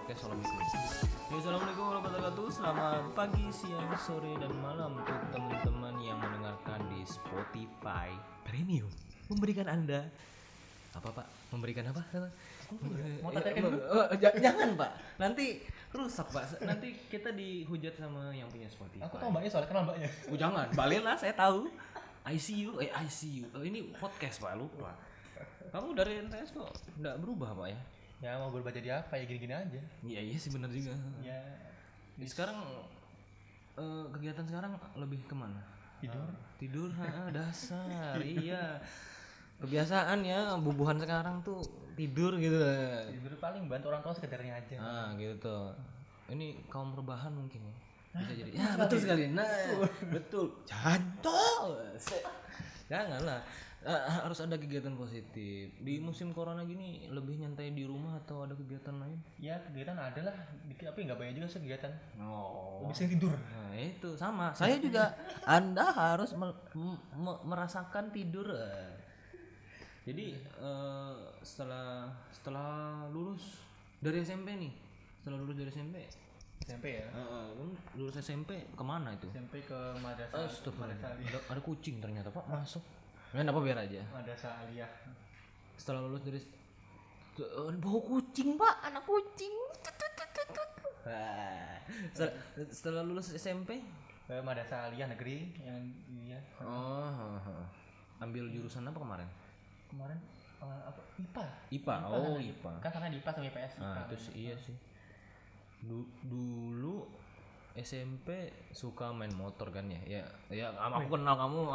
podcast Salam Mikro. Assalamualaikum warahmatullahi wabarakatuh. Selamat pagi, siang, sore, dan malam untuk teman-teman yang mendengarkan di Spotify Premium. Memberikan Anda apa Pak? Memberikan apa? Mau tanya dulu? Jangan Pak, nanti rusak Pak. Nanti kita dihujat sama yang punya Spotify. Aku tahu mbaknya soalnya kenal mbaknya. Jangan, balik lah, saya tahu. ICU. Ini podcast Pak, lupa. Kamu dari NTS kok nggak berubah Pak ya? Ya mau berubah jadi apa ya, gini-gini aja. Iya sih benar juga. Ya Sekarang kegiatan sekarang lebih kemana? Tidur, dasar. Iya. Kebiasaan ya, bubuhan sekarang tuh tidur gitu. tidur paling bantu orang tua sekedarnya aja. Gitu. Ini kaum rebahan mungkin ya. Bisa jadi. Ya, betul sekali. Nah, betul. Jangan. Janganlah. Harus ada kegiatan positif. Di musim corona gini lebih nyantai di rumah atau ada kegiatan lain? Ya kegiatan ada lah, dikit tapi nggak banyak juga sih kegiatan. Oh. Lebih sering tidur. Nah, itu sama. Saya juga. Anda harus merasakan tidur. Jadi setelah lulus dari SMP nih, SMP ya. Lulus SMP kemana itu? SMP ke madrasah. Ada kucing ternyata Pak masuk. Apa biar aja. Madrasah aliyah. Setelah lulus dari bau kucing Pak, anak kucing. Setelah lulus SMP Ke madrasah aliyah negeri yang iya. Ambil jurusan apa kemarin? Kemarin apa? IPA. IPA. IPA. Kan karena di IPA sama IPS. Itu sih iya sih. Dulu SMP suka main motor kan ya. Ya aku kenal kamu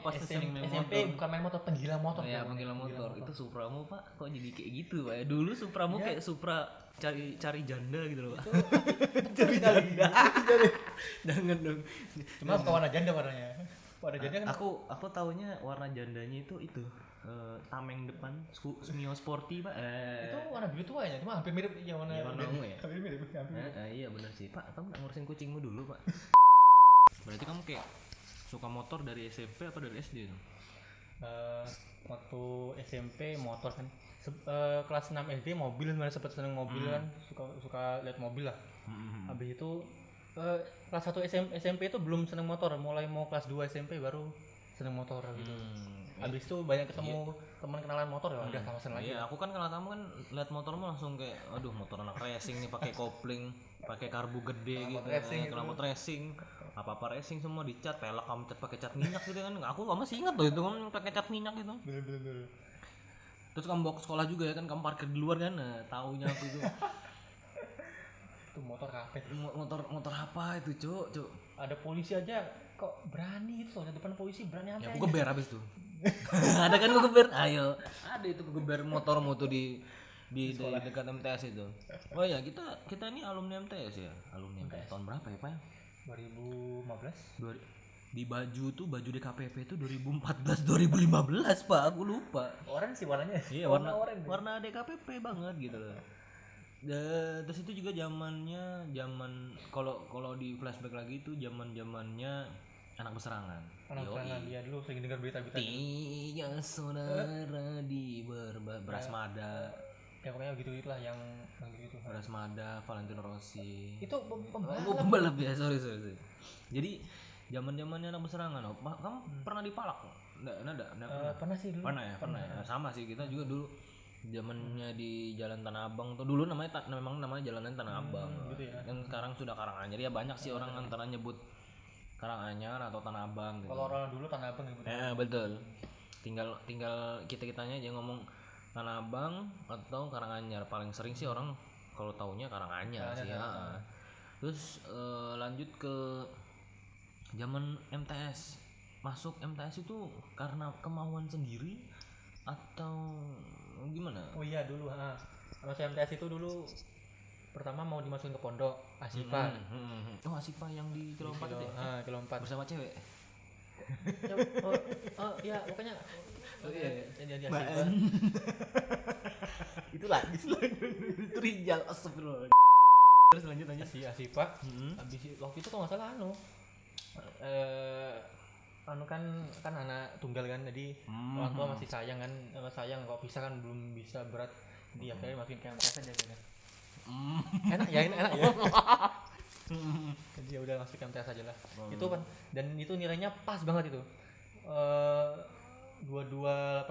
pasti sering main SMP motor. bukan main motor, penggila motor. Ya, penggila motor. Itu Supramu Pak, kok jadi kayak gitu Pak ya? Dulu Supramu kayak Supra cari janda gitu loh Pak. Cari janda. Jangan dong. Cuma bukan warna janda warnanya. Warna janda kan Aku taunya warna jandanya itu tameng depan Mio Sporty Pak. itu warna biru tua ya, cuma hampir mirip ya warna ungu ya. hampir mirip. Iya benar sih Pak. Kamu nggak ngurusin kucingmu dulu Pak. Berarti kamu kayak suka motor dari SMP apa dari SD tuh? Waktu SMP motor kan. Kelas 6 SD mobil, sebenarnya sempat seneng mobil kan, suka lihat mobil lah. Habis itu kelas 1 SMP itu belum seneng motor, mulai mau kelas 2 SMP baru seneng motor gitu. Habis itu banyak ketemu teman kenalan motor ya udah sama seneng lagi. Iya, aku kan kalau kamu kan lihat motormu langsung kayak aduh motor anak racing nih, pakai kopling, pakai karbu gede gitu. Knalpot racing. Apa-apa racing semua dicat, pelek kamu cat pakai cat minyak gitu kan. Aku masih ingat loh itu kamu pakai cat minyak gitu. Bener. Terus kamu bawa ke sekolah juga ya kan, kamu parkir di luar kan. Nah, taunya aku itu. Itu motor kafe. Motor apa itu, Cuk? Ada polisi aja kok berani itu, soalnya depan polisi berani Ya sampai. aku geber habis tuh. Ada kan aku geber. Ayo. Ada itu aku geber motormu tuh di dekat MTS itu. Oh ya, kita ini alumni MTS ya. Alumni MTS tahun berapa ya, Pak? 2015. Di baju DKPP itu 2014 2015 Pak, aku lupa. Orange sih warnanya. Iya, warna DKPP banget gitu loh. Terus itu juga zaman kalau di flashback lagi itu zamannya anak berserangan. Anak berserangan dia dulu sering dengar berita-berita. Tiga saudara di Brasmada. Ya pokoknya gitu-gitulah yang gitu. Brasmada, Valentino Rossi. Itu pembalap ya, sorry. Jadi zaman-zamannya anak berserangan. Kamu pernah dipalak? Enggak. pernah sih dulu. Pernah ya. Sama sih, kita juga dulu zamannya di Jalan Tanah Abang tuh dulu memang namanya Jalan Tanah Abang. Gitu ya. Dan sekarang sudah Karanganyar. Ya banyak sih orang antara nyebut Karanganyar atau Tanah Abang gitu. Kalau orang dulu Tanah Abang gitu. Betul. Tinggal kita-kitanya aja ngomong Tanah Abang atau Karanganyar. Paling sering sih orang kalau taunya Karanganyar sih ya. Terus lanjut ke zaman MTS. Masuk MTS itu karena kemauan sendiri atau gimana? Oh iya dulu masuk MTS itu dulu pertama mau dimasukin ke pondok Asifa. Oh Asifa yang di Kilo 4 itu ya? Kilo 4 bersama cewek. Ya pokoknya jadi Asifa. Itulah itu Rijal astagfirullah. Terus lanjut si Asifa. Habis waktu itu kalau nggak salah kan anak tunggal kan, jadi orang tua masih sayang kok bisa kan belum bisa berat, jadi akhirnya masukin ke MTS aja gitu. Enak ya. Jadi ya udah masuk MTS aja lah. Itu kan, dan itu nilainya pas banget itu. 2280.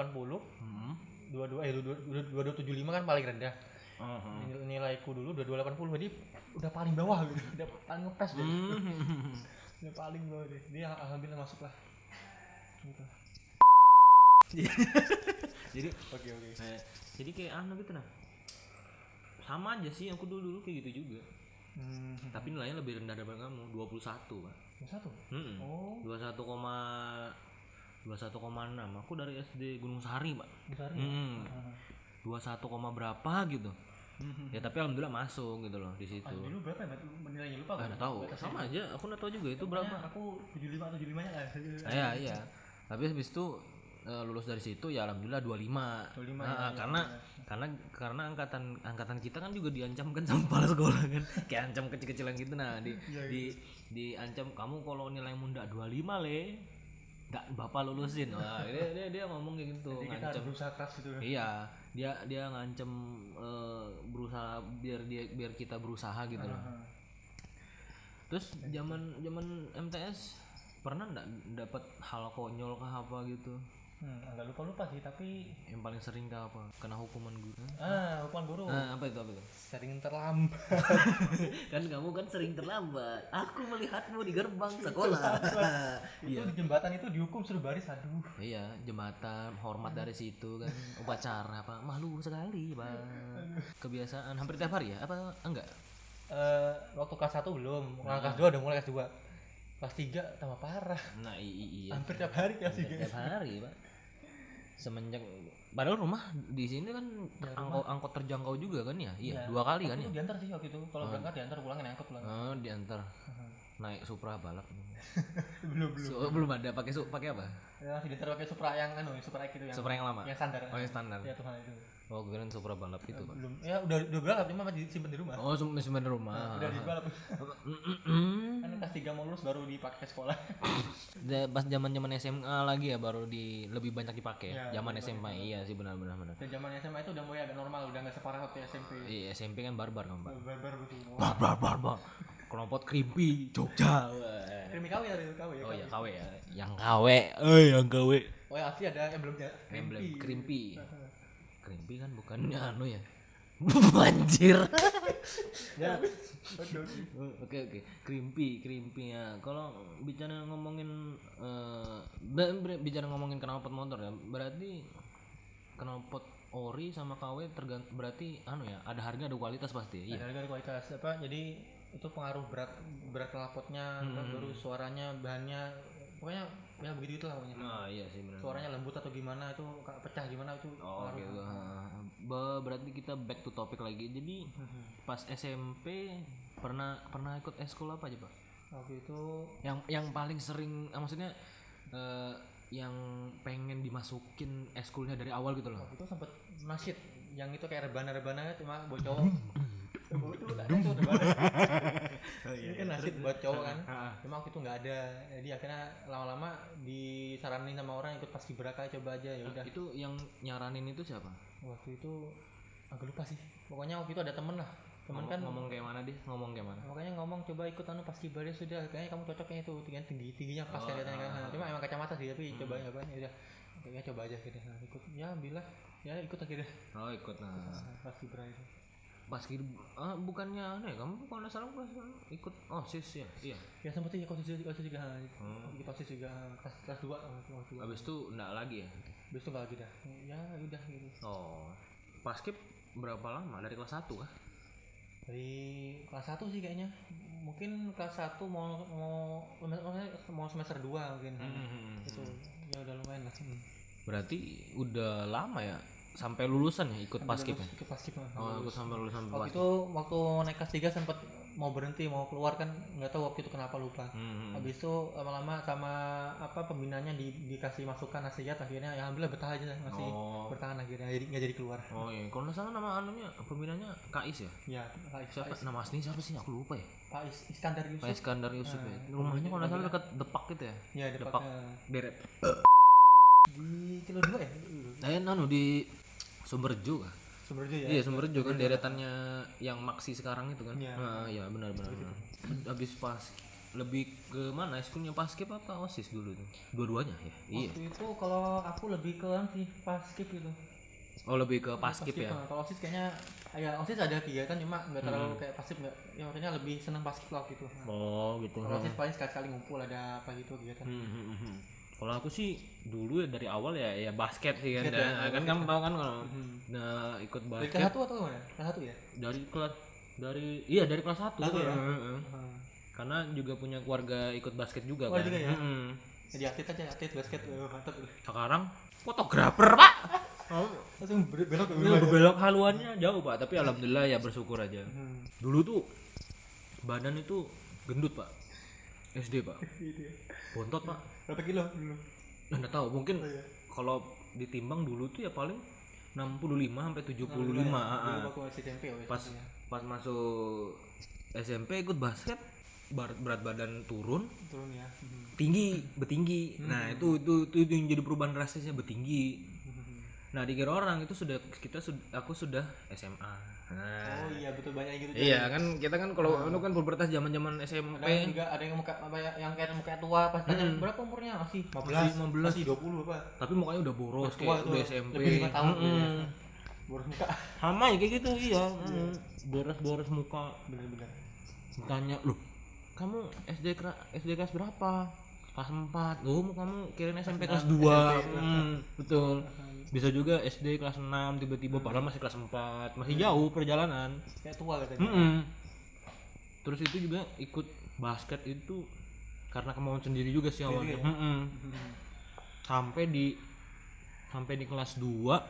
2275 kan paling rendah. Nilaiku dulu 2280, jadi udah paling bawah gitu. Udah paling ngepres deh. Udah paling bawah deh. Dia alhamdulillah masuk lah. Gitu. Jadi Oke. jadi kayak gitu nah. Sama aja sih aku dulu kayak gitu juga. Tapi nilainya lebih rendah daripada kamu, 21, Pak. 21. Oh. 21,6. Aku dari SD Gunung Sari, Pak. 21, berapa gitu. Ya tapi alhamdulillah masuk gitu loh di situ. Dulu berapa ya nilainya, lupa Enggak tahu. Sama aja, aku enggak tahu juga itu berapa. Aku 75 atau 75-nya lah. Iya. Tapi habis itu lulus dari situ ya alhamdulillah 25. Karena angkatan kita kan juga diancam kan sama kepala sekolah kan. Kayak ancam kecil-kecilan gitu nah diancam kamu kalau nilaimu ndak 25 ndak bapak lulusin. Wah, dia ngomong kayak gitu, jadi ngancam. kita berusaha keras gitu. Iya, dia ngancam berusaha biar kita berusaha gitu loh. Terus zaman MTS pernah ndak dapat hal konyol kah apa gitu? Agak lupa sih, tapi yang paling sering kah apa? Kena hukuman guru. Hukuman guru. Apa itu? Sering terlambat. Kan kamu kan sering terlambat. Aku melihatmu di gerbang sekolah. Itu di jembatan itu dihukum suruh baris, aduh. Iya, jembatan hormat dari situ kan. Upacara Pak. Malu sekali, Pak. Kebiasaan hampir tiap hari ya? Apa enggak? Waktu kelas 1 belum. Kelas 2 udah mulai kelas 2. Kelas 3 tambah parah. Nah, iya. Hampir tiap hari kelas 3. Tiap hari, Pak. Semenjak padahal rumah di sini kan angkot terjangkau juga kan ya? Iya, 2 kali kan ya? Diantar sih waktu itu. Kalau berangkat diantar, pulangin angkot pulang. Diantar. Naik Supra balap. belum ada pakai apa? Ya, diantar pakai Supra yang Supra X itu yang. Supra yang lama. Yang standar. Oh, yang standar. Ya Tuhan itu. Oh, kira Supra balap itu, Pak. Belum. Ya udah balap cuma masih disimpan di rumah. Oh, simpan di rumah. Udah dibalap. Kan kelas 3 mau lulus baru dipakai sekolah. Pas zaman-zaman SMA lagi ya baru lebih banyak dipakai. Ya, zaman SMA iya sih benar. Dan zaman SMA itu udah mulai agak normal, udah enggak separah waktu SMP. Iya, SMP kan barbar kan, Pak. Barbar betul. Barbar. Kelompok Krimpi Jogja. Krimi KW ya. Oh ya KW ya. Yang KW. Yang KW. Oh ya asli ada emblemnya. Emblem Krimpi. Krimpi kan bukannya ya. Anjir. Ya. Oke. Krimpi ya. Kalau bicara ngomongin knalpot motor ya, berarti knalpot ori sama KW berarti ada harga ada kualitas pasti. Ada harga ada kualitas apa? Jadi itu pengaruh berat knalpotnya, baru suaranya, bahannya, pokoknya ya begitu itulah pokoknya. Nah, iya sih benar. Suaranya lembut atau gimana itu, pecah gimana itu. Oh, gitu. Berarti kita back to topic lagi. Jadi pas SMP pernah ikut eskul apa aja, Pak? Waktu itu yang paling sering maksudnya yang pengen dimasukin eskulnya dari awal gitu loh. waktu itu sempet nasyid yang itu kayak rebana cuma buat cowok. Itu rebana. Ini kan nasyid buat cowok kan. Cuma waktu itu nggak ada. Jadi akhirnya lama-lama disaranin sama orang ikut paskibraka, coba aja ya udah. Itu yang nyaranin itu siapa? Waktu itu agak lupa sih. Pokoknya waktu itu ada temen lah. Temen kan ngomong kayak mana? Makanya ngomong coba ikut paskibraka sudah, kayaknya kamu cocoknya itu tingginya pas katanya kan. Cuma emang kacamata sih tapi coba ya udah. Kayaknya coba aja gitu. Ikut ya alhamdulillah. Ya ikut akhirnya. Oh, ikut Paskibraka itu. Bukannya kamu kalau nggak salah ikut OSIS ya? Iya. Ya sempat ikut OSIS juga. Ikut OSIS juga kelas 2 waktu. Habis itu enggak lagi ya? Habis itu enggak lagi dah. Ya udah gitu. Oh. Paskib berapa lama? Dari kelas 1 kah? Dari kelas 1 sih kayaknya. Mungkin kelas 1 mau semester 2 mungkin. Itu ya udah lumayan lah. Berarti udah lama ya sampai lulusan ya ikut paskib ya? Ikut paskib. Ikut sampai lulusan waktu itu waktu naik kelas 3 sempat mau berhenti, mau keluar kan, nggak tahu waktu itu kenapa, lupa. Habis itu lama-lama sama pembinanya dikasih masukan nasihat, akhirnya ya alhamdulillah betah aja, masih bertahan akhirnya, jadi nggak jadi keluar. Oh iya, kalau nggak salah nama pembinanya Kais ya? Iya, Kais. Nama aslinya siapa sih? Aku lupa ya. Pak Iskandar Yusuf. Pak Iskandar Yusuf ya. Rumahnya kalau nggak salah dekat Depak gitu ya? Iya, Depak. Deret. Di Kilo 2 ya? Di Sumberjo kah? Sumberjo ya. Iya, Sumberjo kan deretannya yang Maksi sekarang itu kan. Iya. Nah, iya benar. Habis pas lebih ke mana? Eskulnya Paskib apa OSIS dulu tuh? Dua-duanya ya. Iya. Waktu itu kalau aku lebih ke sih Paskib gitu. Oh, lebih ke Paskib ya. Kalau OSIS kayaknya ya OSIS ada kegiatan cuma nggak terlalu kayak Paskib nggak. Ya makanya lebih seneng Paskib lah gitu. Oh, gitu. Kalau OSIS paling sekali-sekali ngumpul ada apa gitu kegiatan. Kalau aku sih dulu ya dari awal ya basket sih kan. Basket ya, Nah, kan kamu tahu kan kalau ikut Dari basket kelas 1 atau mana? Kelas 1 ya? dari kelas 1. Satu ya? Karena juga punya keluarga ikut basket juga Oh, kan. juga ya? Jadi atlet aja, atlet basket. Mantap. Sekarang fotografer, Pak. Langsung belok ke Belok haluannya jauh, Pak, tapi alhamdulillah ya bersyukur aja. Dulu tuh badan itu gendut, Pak. SD, Pak. Gitu ya. Bontot, Pak. Berapa kilo dulu? Nggak tahu, mungkin Oh, iya. kalau ditimbang dulu tuh ya paling 65 sampai 75. Dulu waktu masih SMP ya. Pas masuk SMP ikut basket, berat badan turun ya. bertinggi. Nah, itu yang jadi perubahan drastisnya, bertinggi. Nah, dikira orang itu aku sudah SMA. Nah, Oh iya, betul banyak gitu. iya kan, kita kan kalau itu kan pubertas zaman-zaman SMP. Ada yang muka apa ya, yang kayak muka tua pas tanya berapa umurnya masih 15, masih 20 apa. Tapi mukanya udah boros Tua kayak tuh, udah SMP. lebih 5 tahun gitu ya. Boros muka. Sama ya kayak gitu, iya. Boros muka. Bener-bener. Tanya, "Loh, kamu SD kelas berapa?" Kelas 4. Loh, kamu kirain SMP kelas 2. Betul. Bisa juga SD kelas 6 tiba-tiba padahal masih kelas 4. Masih jauh perjalanan. Kayak tua katanya. Terus itu juga ikut basket itu karena kemauan sendiri juga sih awalnya. Sampai di kelas 2.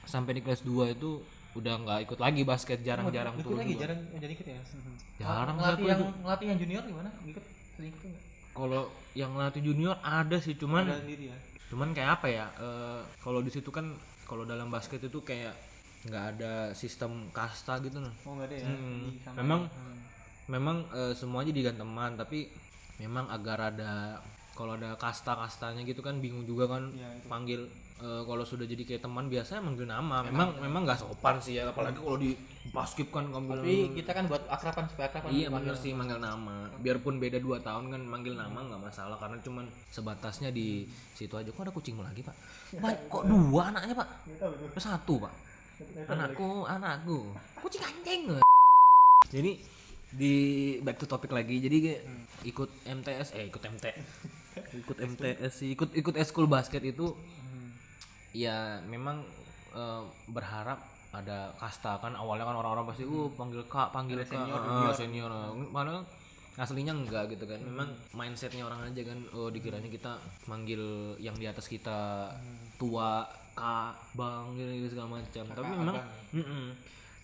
Sampai di kelas 2 itu udah nggak ikut lagi basket, jarang-jarang ikut turun lagi, juga. jarang jadi ikut ya. Jarang ngelatih yang junior gimana? Sering ikut enggak? Kalau yang ngelatih junior ada sih, cuman Ada sendiri ya. cuman kayak apa ya, kalau di situ kan kalau dalam basket itu kayak nggak ada sistem kasta gitu nah. Oh, enggak ada ya. Memang semuanya diganti teman, tapi memang agak ada, kalau ada kasta-kastanya gitu kan bingung juga kan Ya, panggil. Kalau sudah jadi kayak teman biasanya manggil nama. Memang nggak sopan sih ya, apalagi kalau di basket kan kamu bilang. Tapi kita kan buat akraban supaya akraban. Iya bener sih, manggil nama. Biarpun beda 2 tahun kan manggil nama nggak masalah, karena cuman sebatasnya di situ aja. Kok ada kucingmu lagi, Pak? Pak, kok 2 anaknya, Pak? 1, Pak. Anakku. Kucing anjing. Jadi di back to topic lagi. Jadi ikut MTS sih, ikut eskul basket itu ya memang berharap ada kasta kan. Awalnya kan orang-orang pasti panggil kak, senior. Padahal aslinya enggak gitu kan. Memang mindsetnya orang aja kan, dikiranya kita manggil yang di atas kita tua, kak, bang gitu segala macam. Tapi memang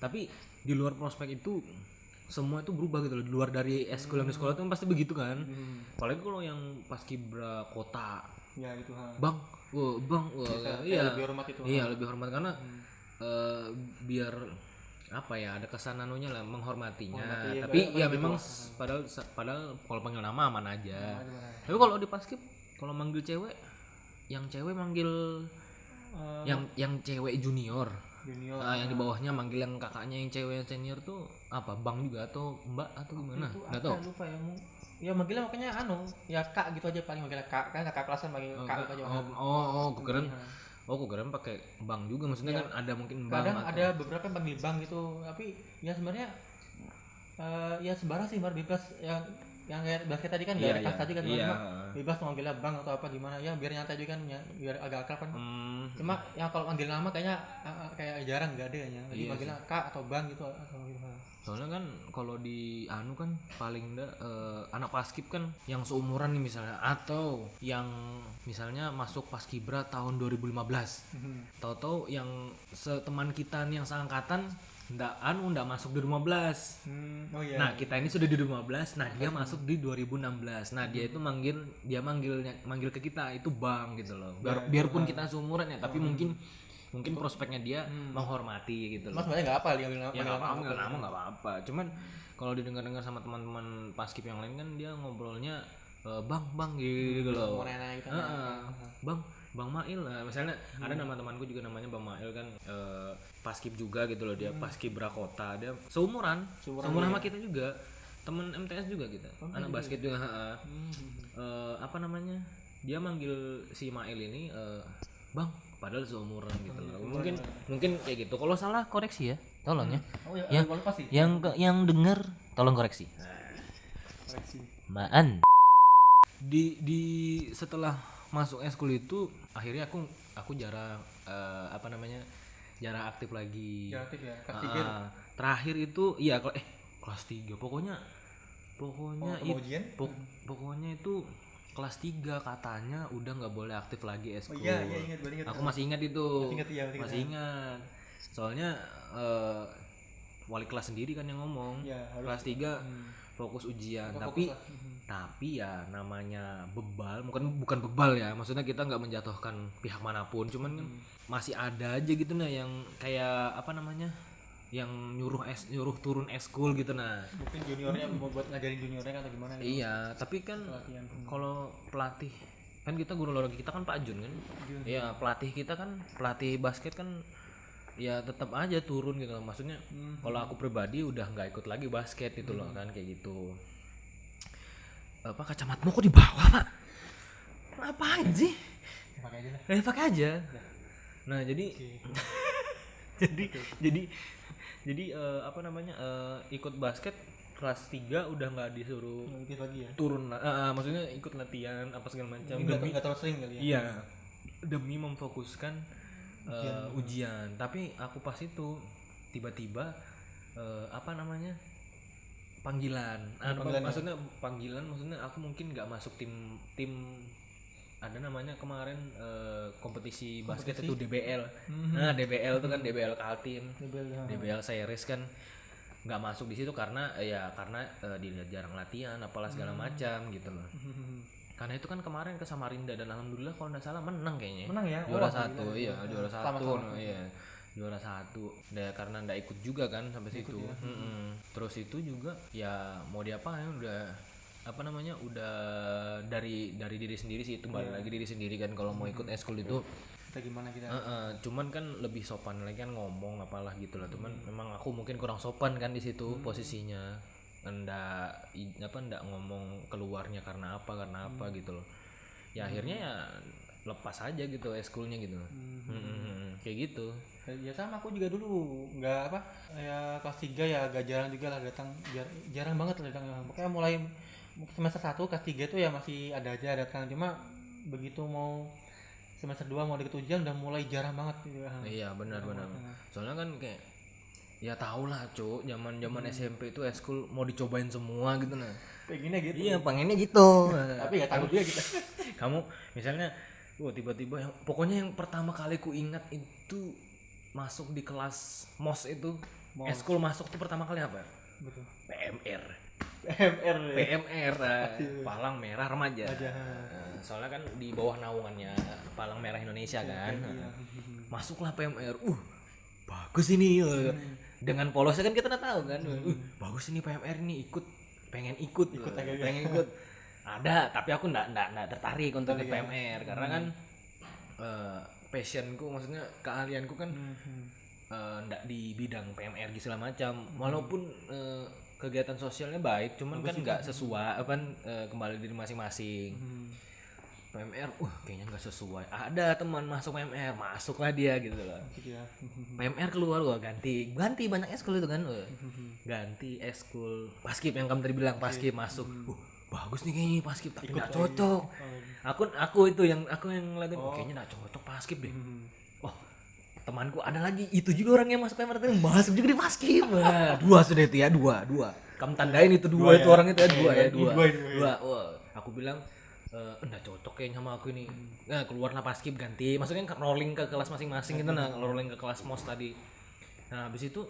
tapi di luar prospek itu semua itu berubah gitu loh. Di luar dari eskul yang di sekolah itu pasti begitu kan. Apalagi kalau yang paskibra kota Ya itu bang, iya lebih hormat itu. Iya, lebih hormat karena biar apa ya, ada kesan anunya lah, menghormatinya. Tapi ya memang padahal kalau panggil nama aman aja. Tapi kalau di paskib kalau manggil cewek, yang cewek manggil yang cewek junior. Yang di bawahnya manggil yang kakaknya yang cewek yang senior tuh apa, bang juga atau mbak atau gimana? Enggak tahu. Lupa ya manggilnya makanya ya kak gitu aja, paling manggilnya kak, kan kakak kelasan manggil kak gitu aja. Gue keren pakai bang juga, maksudnya kan ada mungkin bang. Kadang ada beberapa yang panggil bang gitu, tapi ya sebenarnya ya sembarang sih, bebas yang kayak basket tadi kan nggak ada kasta juga, bebas mau manggilnya bang atau apa gimana ya, biar nyantai juga kan ya, biar agak akrab kan. Cuma yang kalau manggil nama kayaknya kayak jarang, nggak ada ya, jadi manggilnya kak atau bang gitu atau gimana. Soalnya kan kalau di kan paling enggak anak paskib kan yang seumuran nih misalnya, atau yang misalnya masuk paskibra tahun 2015. Tahu-tahu yang teman kita nih yang seangkatan enggak masuk di 2015. Nah, kita ini sudah di 2015. Nah, dia masuk di 2016. Nah, dia itu manggil ke kita itu bang gitu loh. Biarpun kita seumuran ya, tapi mungkin prospeknya dia menghormati gitu loh. Mas sebenarnya nggak apa dia manggil nama nggak apa-apa. Cuman kalau didengar-dengar sama teman-teman paskib yang lain kan dia ngobrolnya bang gitu loh. Bang, Bang Mail lah, misalnya ada nama temanku juga namanya Bang Mail kan, paskib juga gitu loh dia, paskib Brakota, dia seumuran sama kita juga, temen MTS juga kita, anak basket juga. Apa namanya, dia manggil si Mail ini Bang, padahal seumuran gitu loh. Mungkin kayak gitu. Kalau salah koreksi ya, tolong ya. Oh ya, pasti. Yang dengar tolong koreksi. Koreksi. Maan. Di setelah masuk eskul itu akhirnya aku jarang apa namanya, jarang aktif lagi. Jarang aktif ya. Kelas 3. Terakhir itu iya kelas 3. Pokoknya pokoknya itu kelas 3 katanya udah nggak boleh aktif lagi eskul. Oh iya ingat. Aku masih ingat itu. Masih ingat. ingat. Soalnya wali kelas sendiri kan yang ngomong. Ya, kelas 3 fokus ujian. Tapi ya namanya bebal, bukan bebal ya. Maksudnya kita nggak menjatuhkan pihak manapun, cuman kan masih ada aja gitu nah yang kayak apa namanya? Yang nyuruh turun eskul gitu nah. Mungkin juniornya mau buat ngajarin juniornya kan atau gimana gitu. Iya, tapi kan kalau pelatih kan kita guru olahraga kita kan Pak Jun kan. Iya, pelatih basket kan ya tetap aja turun gitu. Maksudnya kalau aku pribadi udah nggak ikut lagi basket itu loh kan kayak gitu. Apa kacamatamu kok di bawah, Pak? Ngapain sih? Pakai aja lah. Pakai aja. Nah, jadi jadi apa namanya? Ikut basket kelas 3 udah nggak disuruh ikut lagi ya. Turun maksudnya ikut latihan apa segala macam. Enggak terlalu sering kali ya. Iya. Demi memfokuskan ujian. Tapi aku pas itu tiba-tiba apa namanya? Panggilan. Maksudnya aku mungkin nggak masuk tim ada namanya kemarin kompetisi basket itu DBL. Nah, DBL itu kan DBL Kaltim. DBL series kan nggak masuk di situ karena dilihat jarang latihan apalah segala macam gitu loh. Karena itu kan kemarin ke Samarinda dan alhamdulillah kalau nggak salah menang kayaknya. Menang ya? Juara 1. Iya, juara 1. Iya. Juara 1. Nah, karena nggak ikut juga kan sampai situ. Ya. Terus itu juga ya mau diapain udah apa namanya udah dari diri sendiri sih itu balik lagi diri sendiri kan kalau mau ikut eskul itu kita gimana kita. Cuman kan lebih sopan lagi kan ngomong apalah gitu lah. Cuman memang aku mungkin kurang sopan kan di situ posisinya. Nggak ngomong keluarnya karena apa gitu loh. Ya akhirnya ya lepas aja gitu eskulnya gitu. Kayak gitu. Ya sama aku juga dulu nggak ya kelas 3 ya agak jarang juga lah datang, jarang banget lah datang. Pokoknya mulai semester 1 kelas 3 tuh ya masih ada aja datang, cuma begitu mau semester 2 mau deket ujian udah mulai jarang banget gitu. Iya benar. Soalnya kan kayak ya tau lah Cuk, zaman SMP itu eskul mau dicobain semua gitu nah. Pengennya gitu. Iya, pengennya gitu. Tapi ya takut juga kita. Kamu misalnya tiba-tiba pokoknya yang pertama kali ku ingat itu masuk di kelas MOS itu. Eskul masuk tuh pertama kali apa? Betul. PMR. PMR Palang Merah Remaja. Soalnya kan di bawah naungannya Palang Merah Indonesia kan. Masuklah PMR. Bagus ini. Dengan polosnya kan kita udah tahu kan. Bagus ini PMR ini pengen ikut. Ada, tapi aku enggak tertarik untuk di PMR karena kan passionku maksudnya keahlianku kan enggak di bidang PMR gitu segala macam. Walaupun kegiatan sosialnya baik, cuman kan enggak sesuai kembali diri masing-masing. PMR, kayaknya nggak sesuai. Ada teman masuk PMR, masuklah dia gitu loh. PMR keluar ganti banyak eskul itu kan. Ganti eskul paskib yang kamu tadi bilang paskib masuk. Bagus nih kayaknya paskib tapi nggak cocok. Aku yang ngeliatin kayaknya nggak cocok paskib deh. Temanku ada lagi itu juga orang yang masuk PMR tadi masuk juga di paskib. Dua sudah itu ya dua. Kamu tandain itu dua itu orang itu ya dua. Aku bilang enggak cocok kayaknya sama aku ini. Nah, keluarlah paskib ganti. Maksudnya rolling ke kelas masing-masing gitu nah, rolling ke kelas MOS tadi. Nah, habis itu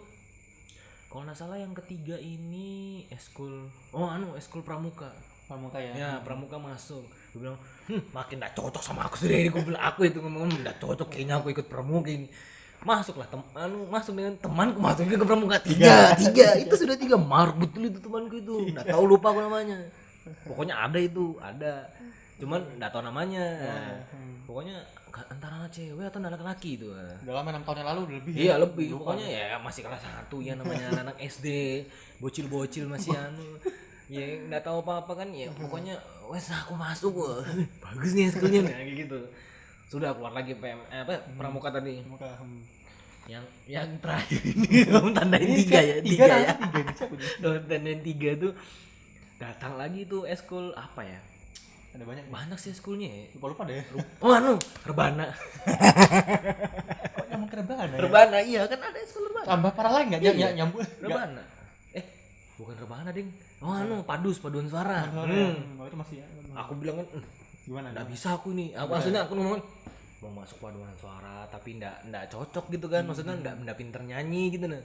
kalau enggak salah yang ketiga ini eskul pramuka. Pramuka ya. Ya, pramuka masuk. Gue bilang, makin enggak cocok sama aku sendiri. Gue bilang aku itu ngomong enggak cocok kayaknya aku ikut pramuka ini. Masuklah masuk dengan temanku masuk ke pramuka tiga. Itu sudah 3 mark betul itu temanku itu. Enggak tahu lupa aku namanya. Pokoknya ada. cuman nggak tahu namanya. Pokoknya antara anak cewek atau anak laki itu. Udah lama 6 tahun yang lalu udah lebih. Iya lebih. Pokoknya ya masih kelas 1 ya namanya anak SD, bocil-bocil masih anu. Ya nggak tahu apa-apa kan ya. Pokoknya wes aku masuk. Bagus nih eskulnya kayak gitu. Sudah keluar lagi pramuka tadi. Yang terakhir ini kamu tandain 3 ya. 3 ya. 3 tandain 3 tuh datang lagi tuh eskul apa ya? Ada banyak sih eskulnya ya. Lupa deh. Rebana. Kok nyambung ke rebana ya? Rebana iya kan ada eskul rebana. Tambah parah lagi enggak nyambung rebana. Bukan rebana ding. Paduan suara. Itu masih ya. Aku bilang kan Gimana? Enggak bisa aku nih. Maksudnya aku ngomong mau masuk paduan suara tapi enggak cocok gitu kan. Maksudnya enggak pinter nyanyi gitu nah.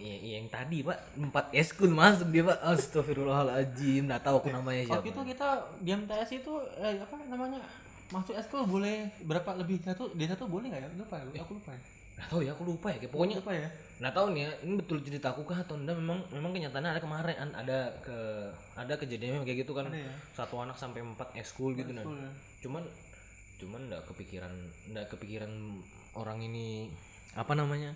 Yang tadi Pak 4 eskul masuk dia Pak. Astagfirullahaladzim. Nggak tahu aku namanya siapa. Waktu itu kita di MTS itu apa namanya masuk eskul boleh berapa lebih satu boleh nggak ya? Lupa ya. Aku lupa ya. Nggak tahu ya aku lupa ya. Pokoknya lupa ya. Nggak tahu nih ya. Ini betul cerita aku kah atau enggak? Memang kenyataannya ada kemarin ada kejadian kayak gitu kan. Ya? Satu anak sampai 4 eskul gitu nah. Ya. Cuman nggak kepikiran orang ini apa namanya?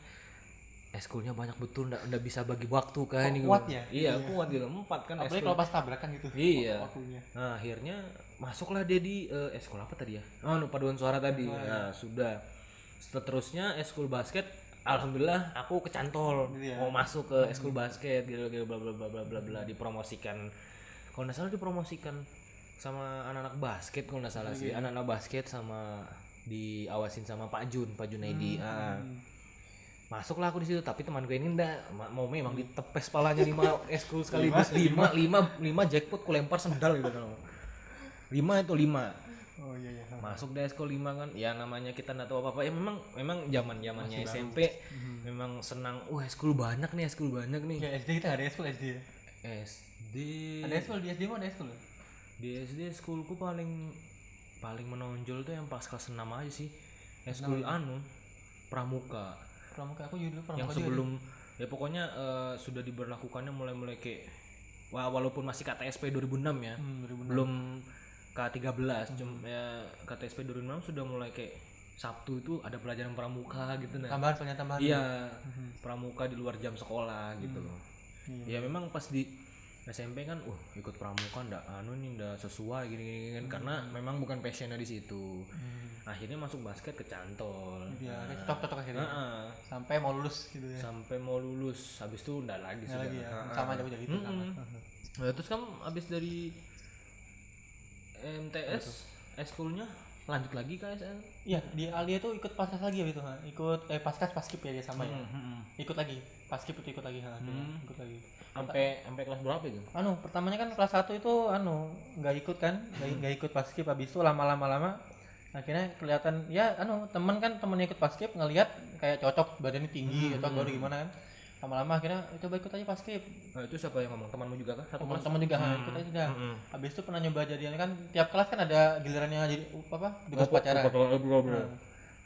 Eskulnya banyak betul nggak bisa bagi waktu kan ini kuat ya iya kuat gitu 4 kan apalagi kalau pas tabrakan gitu iya waktunya. Nah akhirnya masuklah dia di eskul apa tadi ya paduan suara tadi nah sudah seterusnya eskul basket alhamdulillah aku kecantol mau masuk ke eskul basket gitu bla bla bla bla bla bla dipromosikan kalau nggak salah dipromosikan sama anak-anak basket kalau nggak salah sih anak-anak basket sama diawasin sama Pak Junaidi masuklah aku di situ tapi teman gue ini enggak mau memang ditepes palanya 5 eskul sekaligus 5 jackpot ku lempar sendal gitu kan 5 itu 5 masuk deh eskul 5 kan ya namanya kita enggak tahu apa-apa ya memang zamannya SMP memang senang eskul banyak nih ya SD kita ada eskul SD ada eskul di SD mau ada eskul di SD eskulku paling menonjol tuh yang pas kelas 6 aja sih eskul pramuka aku juga dulu yang sebelum juga. Ya pokoknya sudah diberlakukannya mulai kayak walaupun masih KTSP 2006 ya 2006. Belum K13 cuma ya KTSP 2006 sudah mulai kayak Sabtu itu ada pelajaran pramuka gitu nah tambahan iya pramuka di luar jam sekolah gitu loh ya memang pas di SMP kan ikut pramuka ndak sesuai gini kan karena memang bukan passionnya di situ akhirnya masuk basket kecantol cocok akhirnya sampai mau lulus gitu ya habis itu ndak lagi sudah lagi ya. Sama aja udah gitu nah, terus kamu habis dari MTS eskulnya lanjut lagi ke SN iya di Alia tuh ikut paskas lagi ya itu ikut paskip ya dia sama ya ikut lagi paskip itu ikut lagi ikut lagi sampai kelas berapa itu? Pertamanya kan kelas 1 itu nggak ikut kan nggak ikut paskip habis itu lama akhirnya kelihatan ya temen ikut paskip ngelihat kayak cocok badannya tinggi atau baru gimana kan lama-lama akhirnya coba ikut aja paskip. Nah itu siapa yang ngomong? Temanmu juga kan? Teman juga ikut aja dah. Habis itu pernah nyoba jadian kan tiap kelas kan ada gilirannya jadi tugas upacara.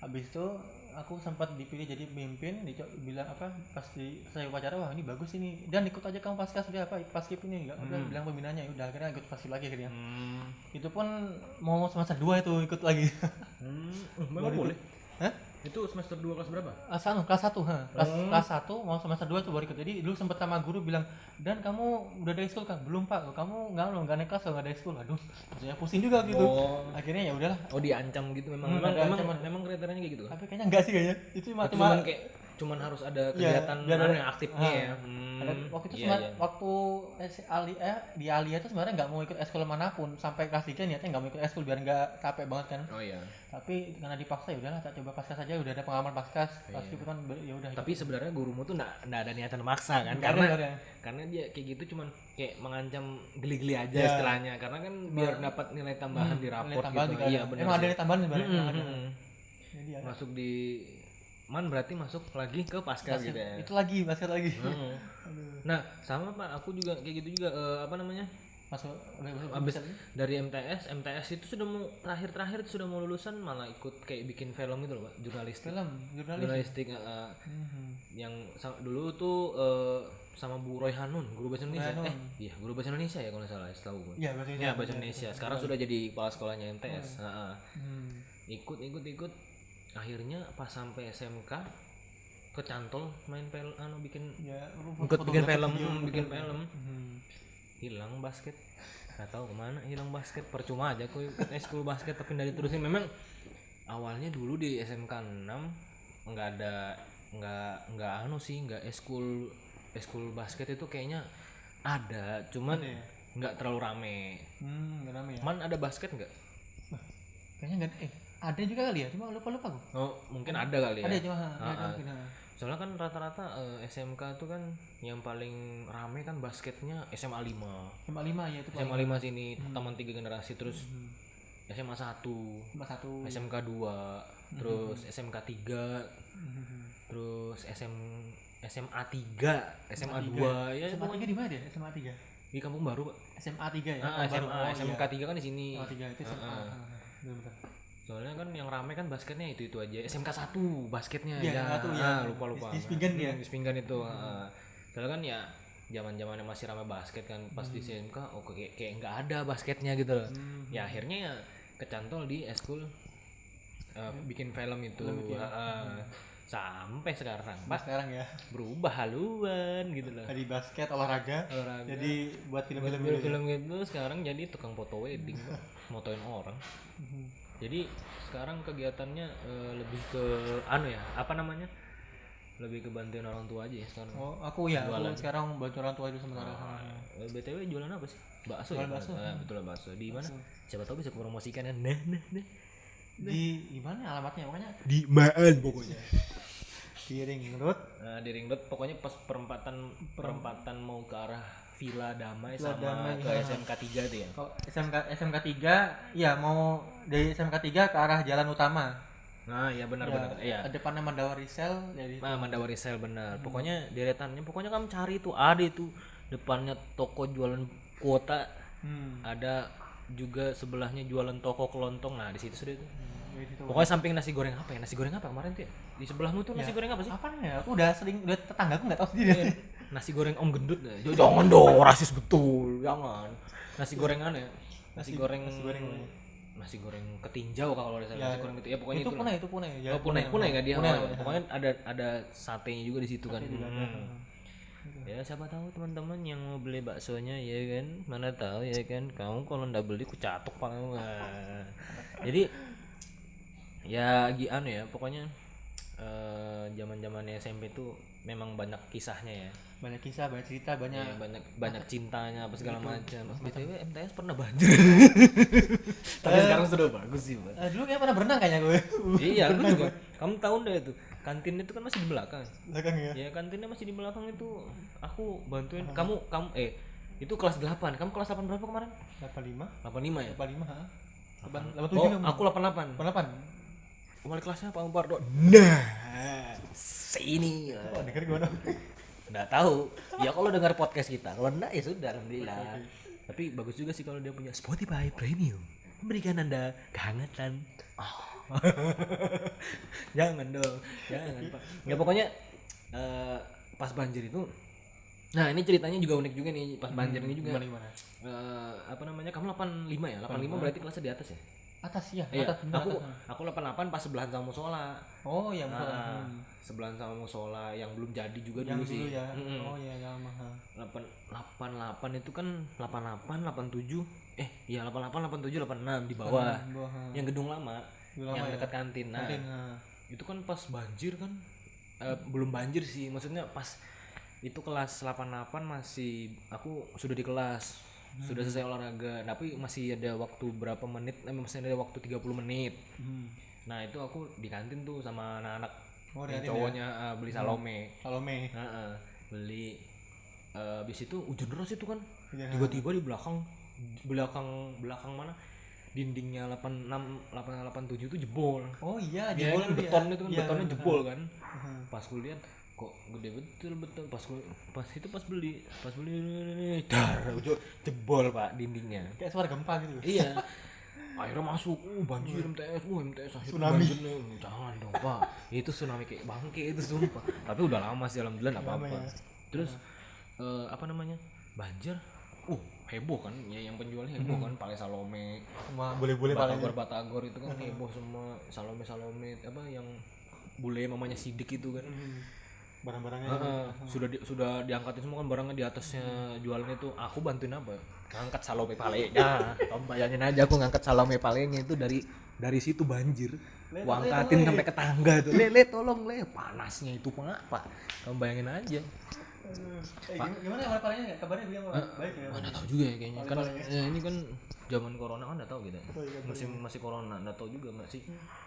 Habis itu aku sempat dipilih jadi pemimpin bilang pas saya upacara wah ini bagus ini dan ikut aja kamu paskas dia paskip ini enggak bilang pembinanya ya udah akhirnya ikut paskip lagi akhirnya. Itu pun mau semester 2 itu ikut lagi. Memang boleh. Itu semester 2 kelas berapa? Kelas 1 kelas 1 mau semester 2 tuh baru ikut. Jadi dulu sempat sama guru bilang, "Dan kamu udah ada ekskul kan?" "Belum, Pak." "Kamu enggak naik kelas enggak ada ekskul." Aduh, saya pusing juga gitu. Akhirnya ya udahlah. Diancam gitu memang kriterianya kayak gitu kan? Tapi kayaknya enggak sih kayaknya. Itu cuman harus ada kegiatan yang aktifnya ya. Waktu itu waktu di Alia itu sebenarnya nggak mau ikut eskul manapun sampai kelas 3 niatnya nggak mau ikut eskul biar nggak capek banget kan. Oh iya. Tapi karena dipaksa ya udahlah tak coba paskas aja udah ada pengalaman paskas. Paskip kan ya udah. Tapi sebenarnya gurumu tuh nggak ada niatan maksa kan karena dia kayak gitu cuman kayak mengancam geli-geli aja istilahnya karena kan biar dapat nilai tambahan di raport gitu. Iya benar. Emang ada nilai tambahan sebenarnya. Jadi masuk di berarti masuk lagi ke paskas gitu ya. Itu lagi basket lagi. Nah, sama Pak, aku juga kayak gitu juga masuk habis dari MTS itu sudah mau terakhir sudah mau lulusan malah ikut kayak bikin film gitu loh Pak, jurnalistik. Jurnalistik yang dulu tuh sama Bu Roy Hanun, guru bahasa Indonesia. Hanun. Iya, guru bahasa Indonesia ya kalau nggak salah, setahu gue. Iya, bahasa Ya, bahasa Indonesia. Sekarang sudah jadi kepala sekolahnya MTS. Ikut. Akhirnya pas sampai SMK kecantol main bikin bikin film. Hilang basket. Nggak tahu kemana hilang basket. Percuma aja aku ikut eskul basket tapi nggak diterusin. Memang awalnya dulu di SMK 6 nggak eskul basket itu kayaknya ada, cuman nggak terlalu rame. Nggak rame ya. Man ada basket nggak? Kayaknya nggak. Ada juga kali ya, cuma lupa aku. Oh mungkin ada kali ya. Ada cuma. Soalnya kan rata-rata SMK tuh kan yang paling rame kan basketnya SMA 5 ya itu. SMA 5 sini taman 3 generasi, terus SMA 1 SMK 2 terus SMK 3 terus SMA 3 SMA 2 ya. SMA 3 di mana dia? SMA 3 di Kampung Baru Pak. SMA 3 ya. SMK 3 kan di sini. SMA 3 itu SMA. Benar. Soalnya kan yang rame kan basketnya itu aja. SMK 1 basketnya lupa di Spingan dia. Di Spingan itu. Soalnya kan ya zaman-zamannya masih rame basket kan, pas di SMK kayak nggak ada basketnya gitu loh. Ya akhirnya ya kecantol di eskul bikin film itu. Sampai sekarang Pak. Sekarang ya berubah haluan gitu loh. Tadi basket olahraga. Jadi buat film-film gitu sekarang jadi tukang foto wedding Pak. Motoin orang. Jadi sekarang kegiatannya lebih ke lebih ke bantuin orang tua aja ya sekarang. Aku sekarang bantu orang tua itu sementara. BTW jualan apa sih? Bakso ya? Betul bakso. Di mana? Siapa tahu bisa promosikan kan. Nah. Di mana alamatnya pokoknya? Di Maan pokoknya. Di Ring Road. Di Ring Road pokoknya pas perempatan mau ke arah Villa Damai sama ke SMK 3 tuh ya. Kalau SMK 3 ya mau dari SMK 3 ke arah jalan utama. Nah, ya benar. Iya. Depannya Mandawari Sel jadi. Mandawari Sel benar. Pokoknya deretannya kamu cari tuh ada itu depannya toko jualan kuota. Ada juga sebelahnya jualan toko kelontong. Nah, di situ sudah itu. Pokoknya samping nasi goreng apa ya? Nasi goreng apa kemarin tuh ya? Di sebelahmu tuh nasi goreng apa sih? Apa ya? Aku udah tetanggaku enggak tahu sendiri. Nasi goreng Om Gendut. Jangan dong, rasis betul. Jangan. Nasi gorengan ya. Nasi goreng ketinjau kalau ada nasi goreng gitu. Ya pokoknya itu punai. Ya, punai enggak dia. Pokoknya ada satenya juga di situ kan. Ya siapa tahu teman-teman yang mau beli baksonya ya kan, mana tahu ya kan, kamu kalau ndak beli ku catok paling. Jadi ya pokoknya zaman-zamannya SMP tuh memang banyak kisahnya ya. Banyak kisah, banyak cerita, banyak cintanya apa segala macam. BTW MTS pernah banjir. Tapi sekarang sudah bagus sih, Pak. Dulu kayak pernah berenang kayaknya gue. Iya, aku juga. Kamu tahu enggak itu? Kantin itu kan masih di belakang. Belakang ya? Ya, kantinnya masih di belakang itu. Aku bantuin kamu itu kelas 8. Kamu kelas 8 berapa kemarin? 85. 85 ya? 85, ha. 87. Aku 88. 88. Wali kelasnya Pak Umpardo. Nah, sini. Denger gimana? Nggak tahu. Ya kalau dengar podcast kita, kalau enggak ya sudah alhamdulillah. Tapi bagus juga sih kalau dia punya Spotify Premium, memberikan Anda kehangatan. Jangan dong, jangan Pak. Ya pokoknya pas banjir itu. Nah, ini ceritanya juga unik juga nih pas banjir ini juga. Gimana? Kamu 85 ya? 85 berarti kelasnya di atas ya? Atas ya. Iya. Aku 88 pas sebelahan sama musola. Oh, yang musola. Sebelahan sama musola yang belum jadi juga yang dulu sih. Ya. Oh iya, yang mahal. 88 itu kan 88, 87. 88, 87, 86 di bawah. Yang gedung lama yang dekat kantin. Nah, itu kan pas banjir kan belum banjir sih. Maksudnya pas itu kelas 88 masih aku sudah di kelas. Sudah selesai olahraga, tapi masih ada waktu berapa menit, masih ada waktu 30 menit. Nah itu aku di kantin tuh sama anak-anak cowoknya ya? Beli salome. Beli habis itu hujan deras itu kan ya. Tiba-tiba di belakang mana dindingnya 86 87 itu jebol. Oh iya, jebol kan beton itu kan, betonnya jebol kan. Pas gue lihat kok gede betul pas beli dar jebol Pak dindingnya kayak suara gempa gitu. Iya. Akhirnya masuk banjir MTS tsunami. Jangan dong Pak, itu tsunami kayak bangke itu sumpah. Tapi udah lama sih alhamdulillah enggak apa-apa ya. Terus apa namanya banjir, heboh kan ya, yang penjualnya heboh kan, Pale Salome, Sama bule-bule palingnya. Batagor itu kan heboh semua, Salome apa yang bule mamanya Sidik itu kan. Barang-barangnya Sudah diangkatin semua kan barangnya di atasnya, jualannya itu aku bantuin apa ngangkat Salome palenya. Kamu bayangin aja aku ngangkat Salome palenya itu dari situ banjir, aku angkatin sampai ke tangga itu, le tolong le, panasnya itu pak, kamu bayangin aja. Gimana ya palingnya, kabarnya dia baik ya? Mana tahu juga ya kayaknya kan ini kan zaman corona kan, nggak tahu gitu, masih corona, nggak tahu juga masih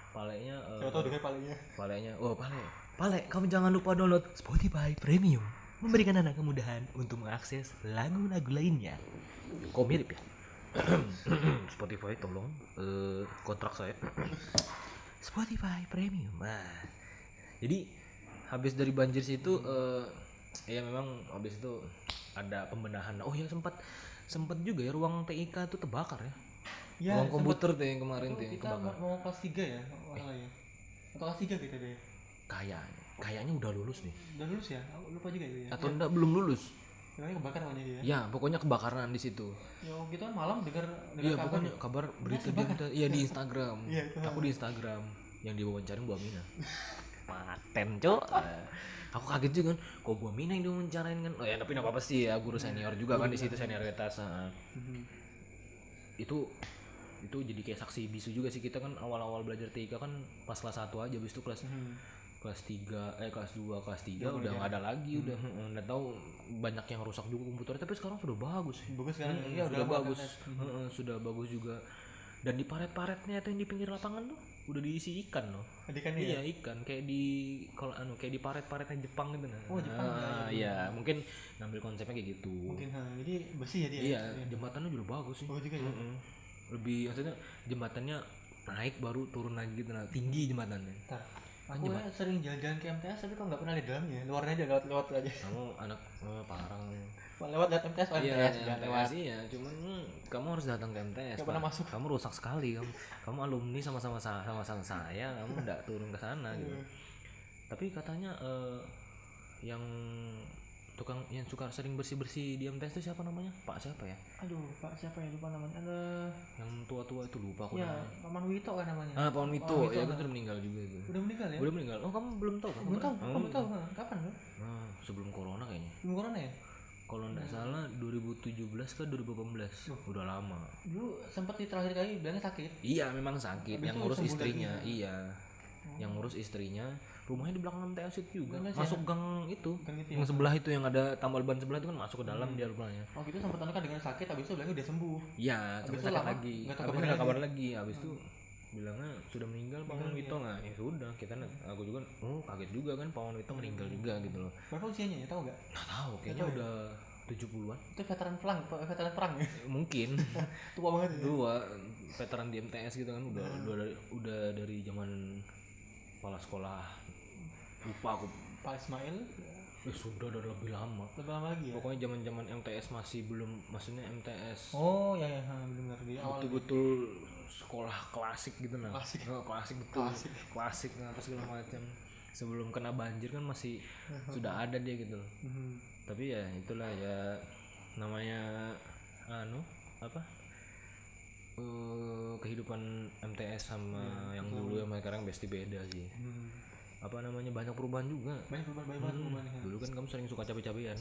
palenya. Siapa tahu dengan palingnya. Pale, kamu jangan lupa download Spotify Premium, memberikan Anda kemudahan untuk mengakses lagu-lagu lainnya. Kok mirip ya? Spotify tolong kontrak saya. Spotify Premium. Nah, jadi habis dari banjir situ ya memang habis itu ada pembenahan. Oh ya sempat juga ya ruang TIK itu terbakar ya. Ya, ruang komputer tuh yang kemarin tuh yang kita kebakar. mau kelas 3 ya, masalah ya. Atau kelas 3 kita deh. Kayaknya udah lulus nih. Udah lulus ya? Aku lupa juga itu ya. Atau enggak belum lulus. Pokoknya kebakar namanya dia. Ya, pokoknya kebakaran di situ. Ya gitu kan malam dengar Iya, pokoknya kabar berita dia di Instagram. Iya, Aku di Instagram yang diwawancarin Bu Amina. Paten, Cok. Aku kaget juga kan, kok Bu Amina yang diwawancarain kan. Oh ya, tapi enggak apa-apa sih ya, guru senior juga kan di situ, senioritas. Itu jadi kayak saksi bisu juga sih, kita kan awal-awal belajar TIK kan pas kelas 1 aja, habis itu kelas 3, kelas 2, kelas 3 udah enggak ada lagi, udah enggak tahu banyak yang rusak juga komputernya, tapi sekarang sudah bagus. Bagus sekarang. Iya, sudah bagus. Sudah bagus juga. Dan di paret-paretnya itu yang di pinggir lapangan tuh udah diisi ikan loh. Iya, ikan kayak di kayak di paret-paretnya Jepang gitu nah. Oh, Jepang. Iya, mungkin ngambil konsepnya kayak gitu. Mungkin jadi bersih ya dia. Iya, jembatannya juga bagus sih. Bagus juga ya. Lebih maksudnya jembatannya naik baru turun lagi gitu nah, tinggi jembatannya. Aku sering jalan-jalan ke MTS tapi kok nggak pernah di dalamnya, luarnya aja lewat aja. Kamu anak parang. Lewat MTS, MTS iya, cuman kamu harus datang ke MTS. Gak pernah masuk. Kamu rusak sekali, kamu alumni sama-sama saya, kamu enggak turun ke sana gitu. Tapi katanya yang tukang yang suka sering bersih-bersih di MTS itu siapa namanya? Pak siapa ya? Aduh, Pak siapa ya, lupa namanya. Yang tua-tua itu lupa aku namanya. Ya, Paman Wito kan namanya. Paman Wito, ya kan sudah meninggal juga itu. Udah meninggal ya? Udah meninggal. Oh, kamu belum tahu kan? Belum tahu. Kamu tahu kapan kan? Sebelum corona kayaknya. Sebelum corona ya? Kalau enggak salah 2017 ke 2018. Udah lama. Dulu sempat di terakhir kali bilangnya sakit. Iya, memang sakit. Yang ngurus istrinya. Iya. Yang ngurus istrinya. Rumahnya di belakang MTS itu juga. Masuk gang itu. Yang sebelah itu yang ada tambal ban sebelah itu kan masuk ke dalam dia rumahnya. Oh, gitu sempat kan dengan sakit, habis itu bilangnya udah sembuh. Iya, sampai sakit lagi. Habis itu enggak kabar lagi. Habis itu bilangnya sudah meninggal Paman Wito. Nah, ya sudah, aku juga kaget juga kan Paman Wito meninggal juga gitu loh. Berapa usianya ya, tahu enggak? Enggak tahu, kayaknya udah 70-an. Itu veteran perang ya? Mungkin. Tua banget ya. Tua, veteran di MTS gitu kan, udah dari zaman kepala sekolah. Lupa aku. Pak Ismail Sudah lebih lama. Lebih lama lagi ya? Pokoknya zaman MTS masih belum, maksudnya MTS. Oh, ya benar di awal. Betul-betul sekolah klasik gitu nah. Klasik betul. Klasik apa segala macam. Sebelum kena banjir kan masih sudah ada dia gitu. Tapi ya itulah ya, namanya kehidupan MTS sama yang dulu yang sekarang pasti beda sih. Apa namanya, banyak perubahan juga. Banyak perubahan. Dulu kan kamu sering suka cabai-cabean.